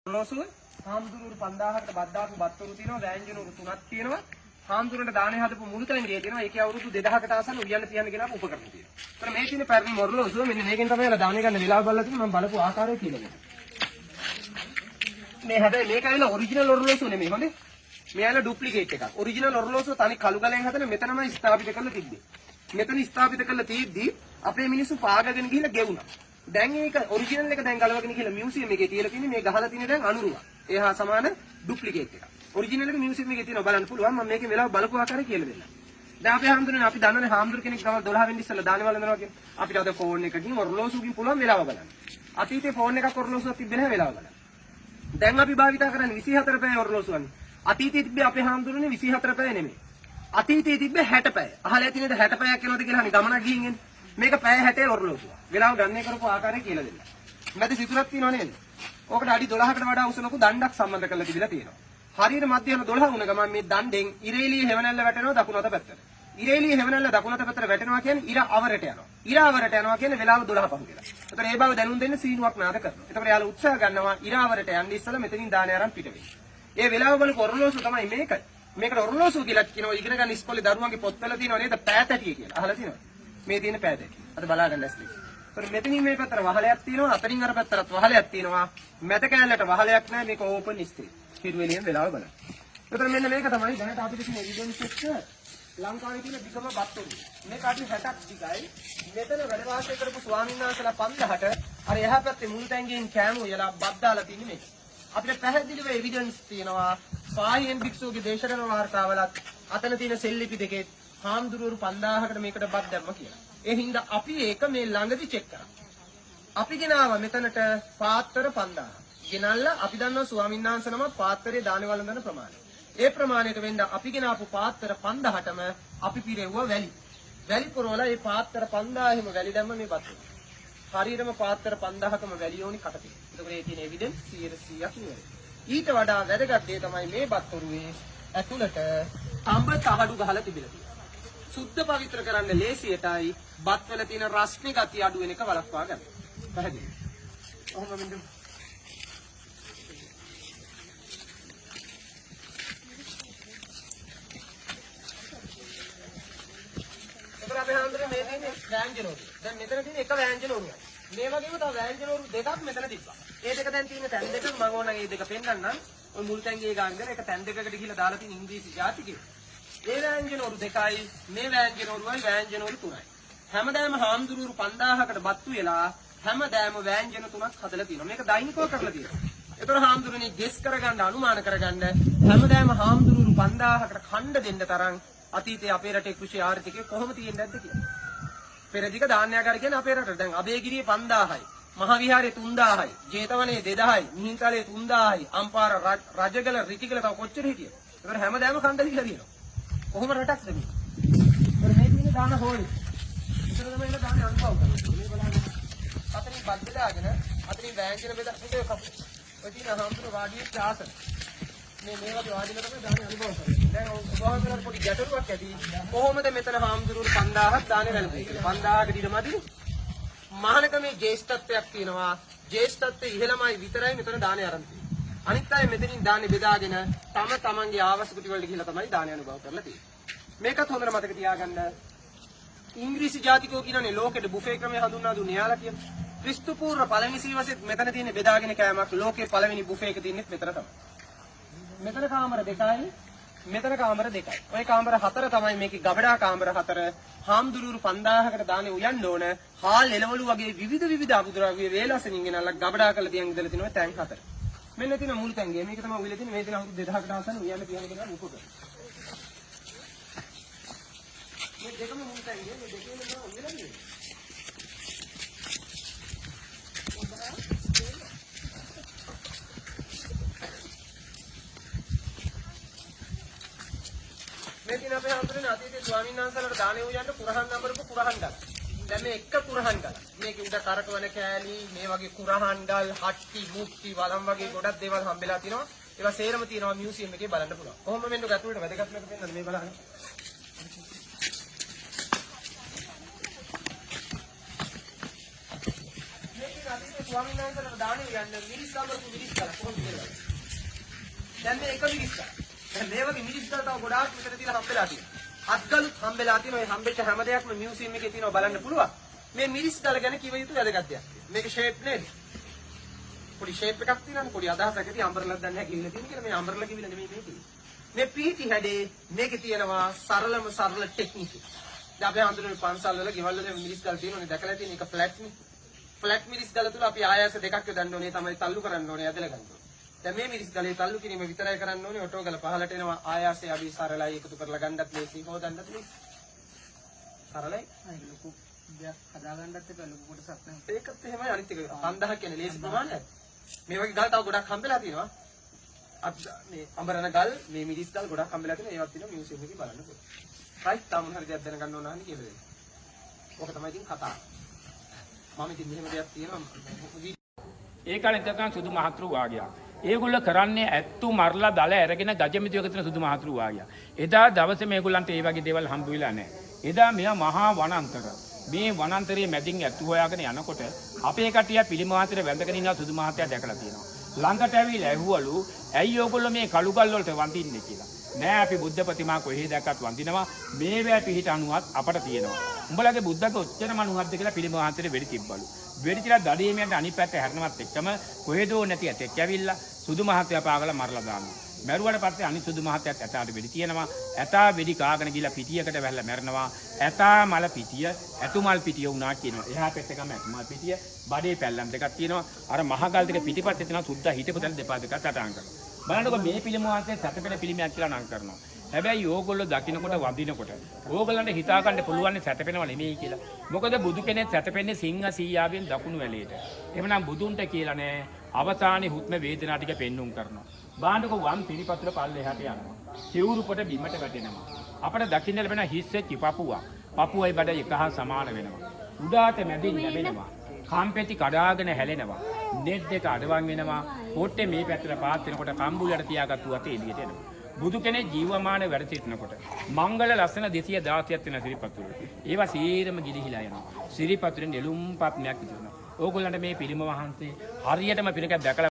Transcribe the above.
ඔරලෝසුව හාමුදුරුවෝ 5000කට බද්දාපු බත්තුරු තියෙනවා වෑංජනුරු 3ක් තියෙනවා හාමුදුරන්ට දානේ හදපු මුළු තැනිය තියෙනවා ඒකේ අවුරුදු 2000කට ආසන්න උයන්න තියන්න කියලා උපකරණ තියෙනවා. ඒතර මේ තියෙන පැරණි ඔරලෝසුව මෙන්න මේකෙන් තමයි දානේ ගන්න වෙලාව බලලා තියෙන්නේ මම බලපු ආකාරය කියලා දෙන්න. මේ හැබැයි මේක ඇවිල්ලා ඔරිජිනල් ඔරලෝසුව නෙමෙයි හොඳේ. මේ ඇවිල්ලා ඩුප්ලිකේට් එකක්. ඔරිජිනල් ඔරලෝසුව තනි කළු ගලෙන් හදන මෙතනමයි ස්ථාපිත කරලා තිබ්බේ. මෙතන ස්ථාපිත කරලා තියෙද්දි අපේ මිනිස්සු පාගගෙන ගිහිල්ලා ගෙවුනා. දැන් මේක ඔරිජිනල් එක දැන් ගලවගෙන ගිහලා මියුසියම් එකේ තියලා තියෙන්නේ මේ ගහලා තියෙන දැන් අනුරුවක්. ඒ හා සමාන ඩුප්ලිකේට් එකක්. ඔරිජිනල් එක මියුසියම් එකේ තියෙනවා බලන්න පුළුවන් මම මේකේ වෙලාව බලපු ආකාරය කියලා දෙන්නම්. දැන් අපි හාමුදුරනේ අපි දන්නනේ හාමුදුර කෙනෙක් ගම 12 වෙනි ඉස්සෙල්ලා දානේ වළඳනවා කියන්නේ. අපිට අද ෆෝන් එකකින් ඔරලෝසුවකින් පුළුවන් වෙලාව බලන්න. අතීතේ ෆෝන් එකක් ඔරලෝසුවක් තිබ්බේ නැහැ වෙලාව බලන්න. දැන් අපි භාවිතා කරන්නේ 24 පැය ඔරලෝසුවන්නේ. අතීතයේ තිබ්බේ අපේ හාමුදුරනේ 24 පැය නෙමෙයි. අතීතයේ තිබ්බේ 60 පැය. අහලා තියෙනද 60 පැයක් යනවද කියලා අහන්නේ ගමනක් ගිහින් එන්නේ. මේක පැය 60 ඔරලෝසුව. වෙලාව ගණනය කරපු ආකාරය කියලා දෙන්න. මැද සිතුරක් තියෙනව නේද? ඕකට අඩි 12කට වඩා උස ලොකු දණ්ඩක් සම්බන්ධ කරලා තිබිලා තියෙනවා. හරියට මධ්‍යම 12 වුණ ගමන් මේ දණ්ඩෙන් ඉරේලිය හැවණැල්ල වැටෙනවා දකුණු අත පැත්තට. ඉරේලිය හැවණැල්ල දකුණු අත පැත්තට වැටෙනවා කියන්නේ ඉර අවරට යනවා. ඉර අවරට යනවා කියන්නේ වෙලාව 12 පහු කියලා. ඒතර ඒ බව දැනුම් දෙන්න සීනුවක් නාද කරනවා. ඒතර යාළුවා උත්සාහ ගන්නවා ඉර අවරට යන්න ඉස්සලා මෙතනින් දානේ අරන් පිට වෙන්න. ඒ වෙලාව බලපු ඔරලෝසුව තමයි මේක. මේකට ඔරලෝසුව කියලා කියනවා ඉගෙන ගන්න ඉස්කෝලේ දරුවන්ගේ පොත්වල තියෙනව නේද පෑතැටිය කියලා. අහලා තියෙනවද? මේ තියෙන පෑතැටිය. අද බලාගන්න ලැස්ති. මෙතනින් මේ පැත්තට වහලයක් තියෙනවා අතනින් අර පැත්තට වහලයක් තියෙනවා මැද කැලලට වහලයක් නැහැ මේක ඕපන් ස්ටේ හිරු එළියෙන් වෙලාව බලන්න. එතන මෙන්න මේක තමයි දැනට අපිට තියෙන එවිඩන්ස් එක ලංකාවේ තියෙන බිගම බත්තුරු. මේක අඩි 60ක් දිගයි. මෙතන වැඩ වාසය කරපු ස්වාමීන් වහන්සේලා 5000ට අර එහා පැත්තේ මුළු තැන්ගෙන් කෑමු යලා බත් දාලා තින්නේ මේක. අපිට පැහැදිලිව එවිඩන්ස් තියෙනවා පාහියන් භික්ෂුවගේ දේශන වාර්තාවලත් අතන තියෙන සෙල්ලිපි දෙකේ හාමුදුරුවෝ 5000කට මේකට බත් දැම්ම කියලා. ඒ හින්දා අපි ඒක මේ ළඟදි චෙක් කරා. අපි ගෙනාවා මෙතනට පාත්‍ර 5000. ගෙනල්ලා අපි දන්නවා ස්වාමීන් වහන්සේ නම පාත්‍රයේ දානේ වළඳන ප්‍රමාණය. ඒ ප්‍රමාණයට වෙන්න අපි ගෙනාපු පාත්‍ර 5000ටම අපි පිරෙව්වා වැලි. වැලි පුරවලා මේ පාත්‍ර 5000ෙම වැලි දැම්ම මේ බත්. හරියටම පාත්‍ර 5000කම වැලි ඕනි කටපිට. ඒකෝර ඒ තියෙන එවිඩන්ස් 100%ක් නෙවෙයි. ඊට වඩා වැදගත් දේ තමයි මේ බත් ඔරුවේ ඇතුළට තඹ තහඩු ගහලා තිබිලා තියෙනවා. සුද්ධ පවිත්‍ර කරන්න ලේසියටයි බත් වල තියෙන රස්නේ ගතිය අඩු වෙන එක වළක්වා ගන්න. පැහැදිලි. කොහොම වෙන්ද? ඒතර අපි හන්දරේ මේ තියෙන්නේ වෑංජනෝරු. දැන් මෙතන තියෙන එක වෑංජනෝරුයි. මේ වගේම තව වෑංජනෝරු දෙකක් මෙතන තිබ්බා. ඒ දෙක දැන් තියෙන තැන් දෙක මම ඕන මේ දෙක පෙන්නන්නම්. ඔය මුල් තැන්ගේ ගානගෙන එක තැන් දෙකකට ගිහිල්ලා දාලා තියෙන ඉංග්‍රීසි ජාතිකේ. ඒ වෑංජනෝරු දෙකයි මේ වෑංජනෝරුයි වෑංජනෝරු තුනයි. හැමදාම හාමුදුරුවෝ 5000කට බත්තු වෙලා හැමදාම වෑංජන තුනක් හදලා තියෙනවා. මේක දෛනිකව කරලා තියෙනවා. ඒතර හාමුදුරනේ ගෙස් කරගන්න අනුමාන කරගන්න හැමදාම හාමුදුරුවෝ 5000කට ඛණ්ඩ දෙන්න තරම් අතීතයේ අපේ රටේ කෘෂි ආර්ථිකය කොහොම තියෙන්නේ නැද්ද කියලා. පෙරදිග ධාන්‍යාගාර කියන්නේ අපේ රටට. දැන් අබේගිරියේ 5000යි, මහවිහාරයේ 3000යි, ජේතවනයේ 2000යි, මිහින්තලයේ 3000යි, අම්පාර රජගල රිටිගල තව කොච්චර හිටියද? ඒතර හැමදාම ඛණ්ඩ දීලා තියෙනවා. කොහොම රටක්ද මේ? ඒතර මේ තියෙන දාන හොල්. ඉතල තමයි ඉන්න දාන අනුභව කරන්නේ. මේ බලන්න. අතනින් බත් බෙදාගෙන අතනින් වෑංජන බෙදා හිතේ කපු. ඔය තියෙන හාමුදුරුවෝ වාඩියේ ශාසන. මේ වගේ වාඩිලා තමයි දාන අනුභව කරන්නේ. දැන් ඔබ වහන්සේලාට පොඩි ගැටලුවක් ඇති. කොහොමද මෙතන හාමුදුරුවෝ 5000ක් දාන වැළඳුවේ? 5000කට ඊට මදිනේ. මහානකමේ ජේෂ්ඨත්වයක් තියෙනවා. ජේෂ්ඨත්වයේ ඉහළමයි විතරයි මෙතන දානේ ආරම්භ වෙන්නේ. අනිත් අය මෙතනින් දානේ බෙදාගෙන තම තමන්ගේ ආවාස කුටි වලට ගිහිල්ලා තමයි දානේ අනුභව කරලා තියෙන්නේ. මේකත් හොඳට මතක තියාගන්න. ඉංග්‍රීසි ජාතිකයෝ කියනනේ ලෝකෙට බුෆේ ක්‍රමය හඳුන්වා දුන්නේ යාලා කියන. ක්‍රිස්තු පූර්ව පළවෙනි සියවසෙත් මෙතන තියෙන බෙදාගෙන කෑමක් ලෝකේ පළවෙනි බුෆේ එක තියෙන්නේ මෙතන තමයි. මෙතන කාමර දෙකයි, මෙතන කාමර දෙකයි. ওই කාමර හතර තමයි මේකේ ගබඩා කාමර හතර. හාමුදුරුවෝ 5000කට දානේ උයන්න ඕන. හාල් එළවලු වගේ විවිධ අමුද්‍රව්‍ය වේලසනින් ගෙනල්ලා ගබඩා කරලා තියන් ඉඳලා තිනවා ටැංක් හතර. මෙන්න තියෙන මුල් තැන්ගේ මේක තමයි උවිලා තියෙන මේ තියෙන අවුරුදු 2000කට ආසන්න උයන්න තියන කෙනා උපක. මේ දෙකම මුල් තැන්ගේ මේ දෙකේම තමයි උවිලා තියෙන්නේ. මේ දින අපේ හඳුනන අතීතයේ ස්වාමීන් වහන්සේලාට දානේ උයන්න කුරහන් නඹරක කුරහන් ගල. දැන් මේ එක කුරහන් ගල. මේකේ උඩ කරකවන කෑලි මේ වගේ කුරහන් ගල්, හට්ටි, මුට්ටි, වලම් වගේ ගොඩක් දේවල් හම්බෙලා තිනවා. ඒවා සේරම තියෙනවා මියුසියම් එකේ බලන්න පුළුවන්. කොහොම මෙන්න ගැටුවට වැදගත් මේක පෙන්නන්න මේ බලන්න. මේකේ අතීතයේ ස්වාමීන් වහන්සේට දානේ යන්නේ මිරිස් ගාලකට මිරිස් ගාල කොහොමද කියලා. දැන් මේ එක මිරිස් ගාල. දැන් මේ වගේ මිරිස් ගාල තව ගොඩාක් විතර තියලා හම්බෙලා තියෙනවා. අත්ගලුත් හම්බෙලා තියෙනවා. මේ හම්බෙච්ච හැම දෙයක්ම මියුසියම් එකේ තියෙනවා බලන්න පුළුවන්. මේ මිරිස් ගාල ගැන කිව යුතු වැදගත් දෙයක්. මේක ෂේප් නේද? පොඩි ෂේප් එකක් තියෙනවානේ. පොඩි අදහසක් ඇති අම්බරලක් දන්නේ නැහැ කිවිල තියෙන කියලා. මේ අම්බරලා කිවිල නෙමෙයි මේ තියෙන්නේ. මේ පීටි හැඩේ මේකේ තියෙනවා සරල ටෙක්නික්. දැන් අපි හඳුනන පන්සල් වල ගෙවල් වල මිරිස් ගල් තියෙනවනේ දැකලා තියෙන එක ෆ්ලැට් නේ. ෆ්ලැට් මිරිස් ගල තුල අපි ආයාස දෙකක් යොදන්න ඕනේ තමයි තල්ලු කරන්න ඕනේ ඇදලා ගන්න ඕනේ. දැන් මේ මිරිස් ගලේ තල්ලු කිරීම විතරයි කරන්න ඕනේ. ඔටෝ ගල පහලට එනවා ආයාසය අපි සරලයි එකතු කරලා ගන්නත් ලේසි හොදන්නත් ලේසි. සරලයි. අය ලොකු දෙයක් හදාගන්නත් එපා ලොකු කොටසක් නැහැ. ඒකත් එහෙමයි අනිත් එක 5000 කියන්නේ ලේසි ප්‍රමාණයක්. මේ වගේ ගල් තව ගොඩක් හම්බෙලා තියෙනවා. මේ අඹරන ගල් මේ මිරිස් ගල් ගොඩක් හම්බෙලා තියෙනවා. ඒවත් තියෙනවා මියුසියම් එකේ බලන්න පුළුවන්. right තාම හරි දෙයක් දැනගන්න ඕන නැහැ කියලා දෙන්න. ඔක තමයි ඉතින් කතාව. මම ඉතින් මෙහෙම දෙයක් තියෙනවා. ඒ කාලේ ඉඳන් සුදු මහත්රු වාගියා. ඒගොල්ලෝ කරන්නේ ඇත්තු මරලා දල අරගෙන ගජමිතියක තියෙන සුදු මහත්රු වාගියා. එදා දවසේ මේගොල්ලන්ට ඒ වගේ දේවල් හම්බ වෙලා නැහැ. එදා මෙයා මහා වනාන්තර. මේ වනාන්තරයේ මැදින් ඇත්තු හොයාගෙන යනකොට අපේ කටිය පිළිමාතර වැඳගෙන ඉන්න සුදු මහත්තයා දැකලා තියෙනවා. ළඟට ඇවිල්ලා ඇහුවලු ඇයි ඔයගොල්ලෝ මේ කළු ගල් වලට වඳින්නේ කියලා. නෑ අපි බුද්ධ ප්‍රතිමා කොහේ දැක්කත් වඳිනවා මේ වේ පිහිට අණුවත් අපට තියෙනවා. උඹලගේ බුද්ධක ඔච්චර මනුහක්ද කියලා පිළිමාන්තරේ වෙඩි තිබ්බලු. වෙඩි තියලා දඩේමියන්ට අනිත් පැත්ත හැරෙනවත් එක්කම කොහෙදෝ නැති ඇතෙක් ඇවිල්ලා සුදු මහත්තයා පාගලා මරලා දානවා. මැරුවට පස්සේ අනිත් සුදු මහත්තයාත් ඇතාට වෙඩි තියෙනවා. ඇතා වෙඩි කාගෙන ගිහලා පිටියකට වැහලා මැරෙනවා. ඇතා මල පිටිය ඇතුමල් පිටිය වුණා කියනවා. එහා පැත්තකම ඇතුමල් පිටිය බඩේ පැල්ලම් දෙකක් තියෙනවා. අර මහගල් දෙක පිටිපස්සේ තියෙනවා සුද්දා හිටපු තැන දෙපා දෙකක් සටහන් කරනවා. බලන්නකො මේ පිළිමෝහන්සේ සැතපෙන පිළිමයක් කියලා නම් කරනවා. හැබැයි ඕගොල්ලෝ දකින්නකොට වඳිනකොට ඕගොල්ලන්ට හිතා ගන්න පුළුවන් සැතපෙනව නෙමෙයි කියලා. මොකද බුදු කෙනෙක් සැතපෙන්නේ සිංහ සීයාවෙන් දකුණු වැලේට. එහෙමනම් බුදුන්ට කියලා නෑ අවසානයේ හුත්ම වේදනා ටික පෙන්눔 කරනවා. බාන්නකො වම් පිළිපතුල පල්ලෙහාට යනවා. සිවුරු කොට බිමට වැටෙනවා. අපිට දකින්න ලැබෙන හිස්සෙච්ච පපුවා. පපුවයි බඩ එක හා සමාන වෙනවා. උඩාට මැදින් ලැබෙනවා. කම්පෙති කඩාගෙන හැලෙනවා. නෙට් දෙක අඩවන් වෙනවා. පොට්ටේ මේ පැත්තට පාත් වෙනකොට කම්බුලට තියාගත්තු අතේ එළියට එනවා. බුදු කෙනෙක් ජීවමාන වැඩ සිටිනකොට මංගල ලස්සන 216ක් වෙන සිරිපතුල්. ඒවා සීරම ගිලිහිලා යනවා. සිරිපතුලෙන් නෙළුම් පත්මයක් ඉතුරුනවා. ඕගොල්ලන්ට මේ පිළිම වහන්සේ හරියටම පිළිකක් දැකලා